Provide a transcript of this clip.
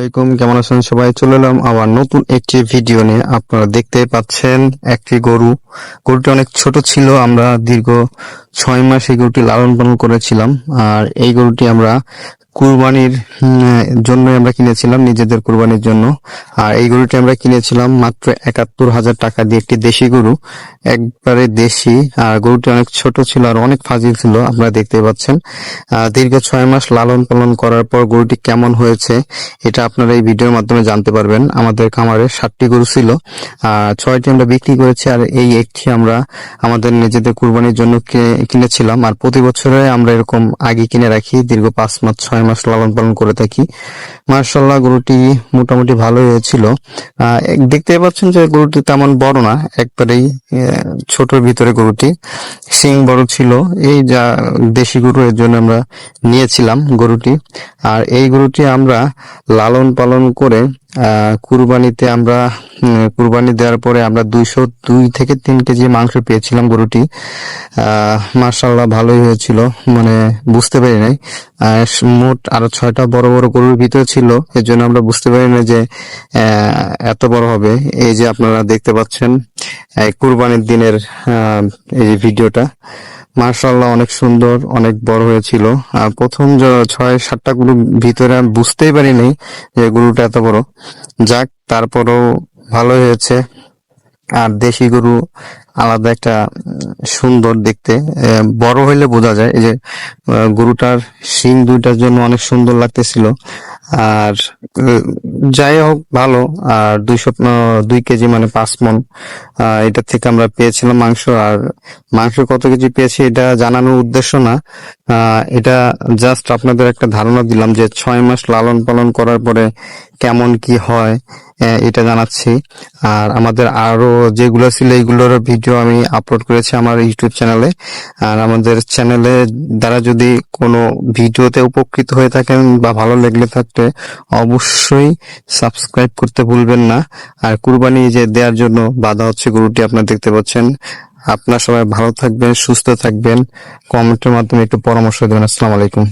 আলাইকুম, কেমন আছেন সবাই? চলে এলাম আবার নতুন একটি ভিডিও নিয়ে। আপনারা দেখতেই পাচ্ছেন একটি গরুটি অনেক ছোট ছিল। আমরা দীর্ঘ 6 মাস এই গরুটি লালন পালন করেছিলাম। আর এই গরুটি আমরা কুরবানির জন্য আমরা কিনেছিলাম, নিজেদের কুরবানির জন্য। আর এই গরুটি আমরা কিনেছিলাম মাত্র 71,000 টাকা দিয়ে, একটি দেশি গরু, একবারে দেশি। আর গরুটি অনেক ছোট ছিল আর অনেক ফাজিল ছিল, আপনারা দেখতেই পাচ্ছেন। দীর্ঘ 6 মাস লালন পালন করার পর গরুটি কেমন হয়েছে এটা আপনারা এই ভিডিওর মাধ্যমে জানতে পারবেন। আমাদের খামারে 7টি গরু ছিল, 6টি আমরা বিক্রি করেছি আর এই একটি আমরা আমাদের নিজেদের কুরবানির জন্য কিনেছিলাম। আর প্রতি বছরে আমরা এরকম আগে কিনে রাখি, দীর্ঘ 5 মাস 6 মাস লালন পালন করে থাকি। মাশাআল্লাহ, গরুটি মোটামুটি ভালোই হয়েছিল। দেখতে পাচ্ছেন যে গরুটি তেমন বড় না, একবারেই ছোটর ভিতরে গরুটি। শিং বড় ছিল, এই যা দেশি গরু, এর জন্য আমরা নিয়েছিলাম গরুটি। আর এই গরুটি আমরা লালন পালন করে কুরবানিতে আমরা কুরবানি দেওয়ার পরে আমরা 202 থেকে 3 কেজি মাংস পেয়েছিলাম। গরুটি মাশাআল্লাহ ভালোই হয়েছিল, মানে বুঝতে পারি নাই। মোট আরো 6টা বড় বড় গরুর ভিতরে ছিল, এর জন্য আমরা বুঝতে পারি না যে এত বড় হবে। এই যে আপনারা দেখতে পাচ্ছেন কুরবানির দিনের এই যে ভিডিওটা, মাশাআল্লাহ অনেক সুন্দর, অনেক বড় হয়েছিল। আর প্রথম 6-7টা গরুর ভিতরে আমি বুঝতেই পারিনি যে গরুটা এত বড়। যাক, তারপরও ভালো হয়েছে। আর দেশি গরু আলাদা একটা সুন্দর দেখতে, বড় হইলে বোঝা যায়। এই যে গরুটার শিং দুইটার জন্য অনেক সুন্দর লাগতেছিল। আর যাই হোক, ভালো। আর 2 কেজি মানে 5 মণ এটা থেকে আমরা পেয়েছিলাম মাংস। আর মাংস কত কেজি পেয়েছি এটা জানানোর উদ্দেশ্য না, এটা জাস্ট আপনাদের একটা ধারণা দিলাম যে 6 মাস লালন পালন করার পরে কেমন কি হয় এটা জানাচ্ছি। আর আমাদের আরো যেগুলো ছিল এইগুলোর ভিডিও আমি আপলোড করেছি আমার ইউটিউব চ্যানেলে। আর আমাদের চ্যানেলে দ্বারা যদি কোনো ভিডিওতে উপকৃত হয়ে থাকেন বা ভালো লেগে থাকলে অবশ্যই সাবস্ক্রাইব করতে ভুলবেন না। আর কুরবানি যে দেওয়ার জন্য বাধা হচ্ছে গরুটি, আপনারা দেখতে পাচ্ছেন। আপনারা সবাই ভালো থাকবেন, সুস্থ থাকবেন। কমেন্টের মাধ্যমে একটু পরামর্শ দেবেন। আসসালামু আলাইকুম।